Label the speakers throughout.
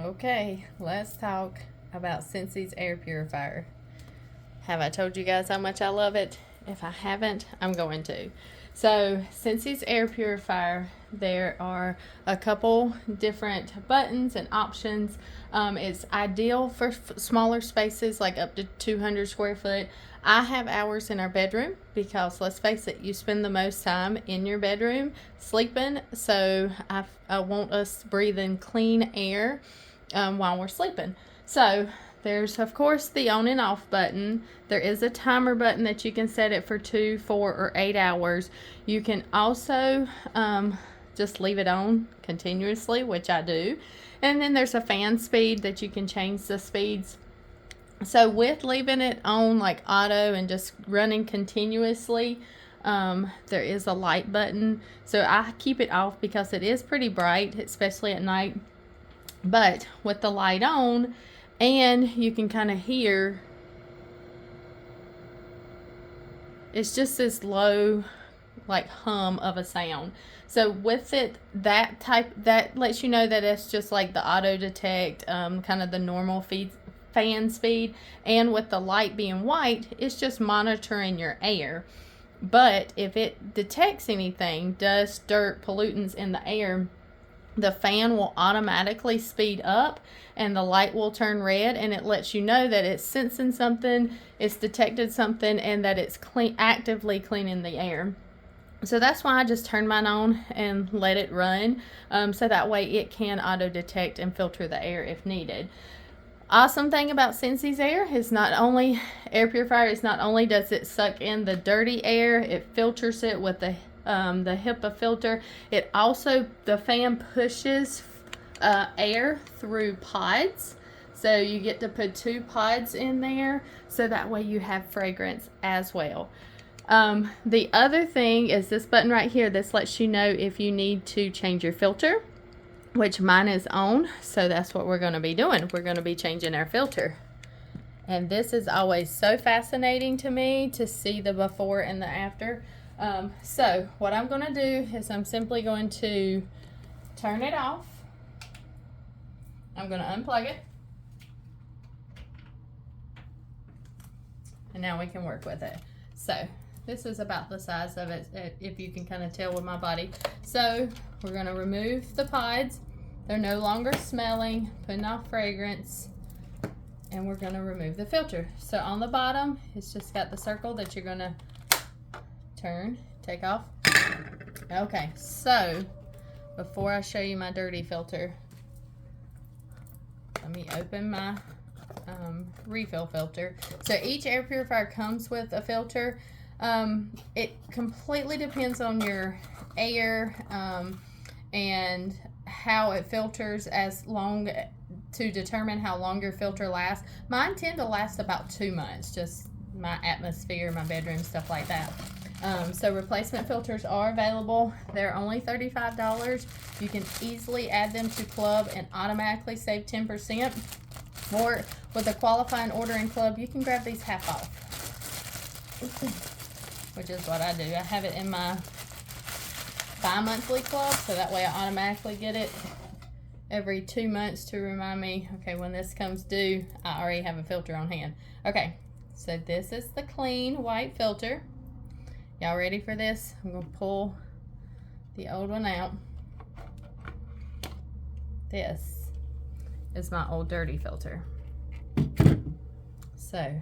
Speaker 1: Okay, let's talk about Scentsy's Air Purifier. Have I told you guys how much I love it? If I haven't, I'm going to. So, Scentsy Air Purifier, there are a couple different buttons and options. It's ideal for smaller spaces, like up to 200 square foot. I have ours in our bedroom because, let's face it, you spend the most time in your bedroom sleeping. So, I want us breathing clean air while we're sleeping. So, there's, of course, the on and off button. There is a timer button that you can set it for 2, 4, or 8 hours. You can also just leave it on continuously, which I do. And then there's a fan speed that you can change the speeds. So with leaving it on like auto and just running continuously, there is a light button. So I keep it off because it is pretty bright, especially at night. But with the light on, and you can kind of hear, it's just this low like hum of a sound. So with it, that lets you know that it's just like the auto detect, kind of the normal fan speed. And with the light being white, it's just monitoring your air. But if it detects anything, dust, dirt, pollutants in the air, the fan will automatically speed up and the light will turn red, and it lets you know that it's sensing something, it's detected something, and that it's actively cleaning the air. So that's why I just turn mine on and let it run, so that way it can auto detect and filter the air if needed. Awesome thing about Scentsy Air is air purifier is not only does it suck in the dirty air, it filters it with the HEPA filter. It also, the fan pushes air through pods, so you get to put 2 pods in there, so that way you have fragrance as well. The other thing is this button right here. This lets you know if you need to change your filter, which mine is on, so that's what we're going to be doing. We're going to be changing our filter. And this is always so fascinating to me to see the before and the after. So what I'm going to do is I'm simply going to turn it off. I'm going to unplug it. And now we can work with it. So this is about the size of it, if you can kind of tell with my body. So we're going to remove the pods. They're no longer smelling, putting off fragrance. And we're going to remove the filter. So on the bottom, it's just got the circle that you're going to turn, take off. Okay, so before I show you my dirty filter, let me open my refill filter. So each air purifier comes with a filter. It completely depends on your air and how it filters, as long to determine how long your filter lasts. Mine tend to last about 2 months, just my atmosphere, my bedroom, stuff like that. So replacement filters are available. They're only $35. You can easily add them to club and automatically save 10%. Or with a qualifying order in club, you can grab these half off, which is what I do. I have it in my bi-monthly club, so that way I automatically get it every 2 months to remind me, okay, when this comes due, I already have a filter on hand. Okay, so this is the clean white filter. Y'all ready for this? I'm going to pull the old one out. This is my old dirty filter. So,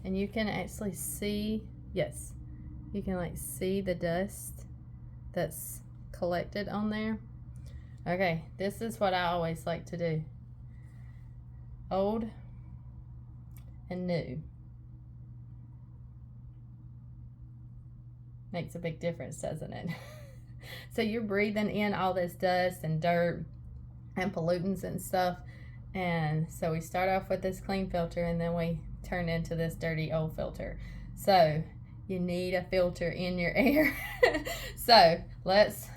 Speaker 1: and you can actually see, yes, you can like see the dust that's collected on there. Okay, this is what I always like to do. Old and new. Makes a big difference, doesn't it? So you're breathing in all this dust and dirt and pollutants and stuff. And so we start off with this clean filter, and then we turn into this dirty old filter. So you need a filter in your air. So let's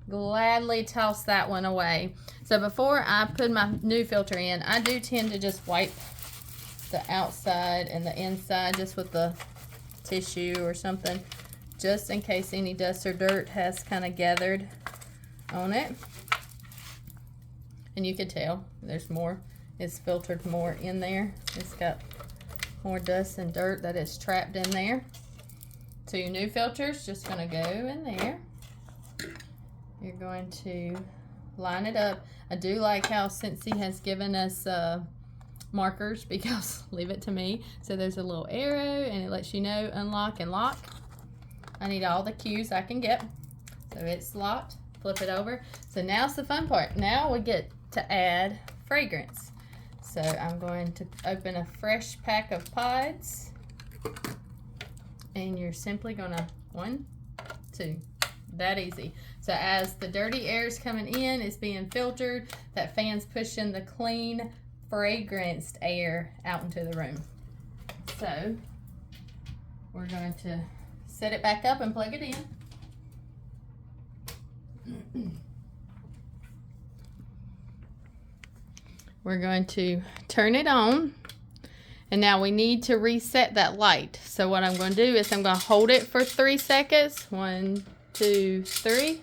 Speaker 1: gladly toss that one away. So before I put my new filter in, I do tend to just wipe the outside and the inside just with the tissue or something, just in case any dust or dirt has kind of gathered on it. And you can tell there's more, it's filtered more in there. It's got more dust and dirt that is trapped in there. So your new filter is just going to go in there. You're going to line it up. I do like how Scentsy has given us markers, because leave it to me. So there's a little arrow and it lets you know unlock and lock. I need all the cues I can get. So it's locked. Flip it over. So now's the fun part. Now we get to add fragrance. So I'm going to open a fresh pack of pods. And you're simply gonna 1, 2, that easy. So as the dirty air is coming in, it's being filtered. That fan's pushing the clean, fragranced air out into the room. So we're going to set it back up and plug it in. We're going to turn it on. And now we need to reset that light. So what I'm going to do is I'm going to hold it for 3 seconds. 1, 2, 3.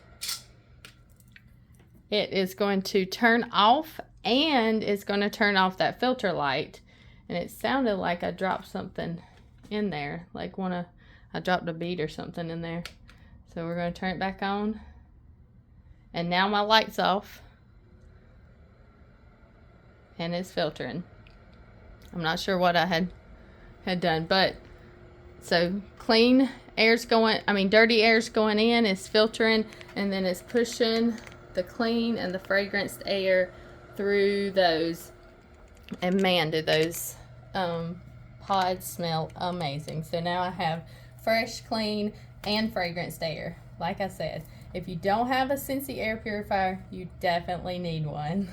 Speaker 1: It is going to turn off, and it's going to turn off that filter light. And it sounded like I dropped something in there, like I dropped a bead or something in there. So we're going to turn it back on. And now my light's off. And it's filtering. I'm not sure what I had done, but so clean air's going, dirty air's going in, it's filtering, and then it's pushing the clean and the fragranced air through those. And man, do those pods smell amazing. So now I have fresh, clean, and fragranced air. Like I said, if you don't have a Scentsy Air Purifier, you definitely need one.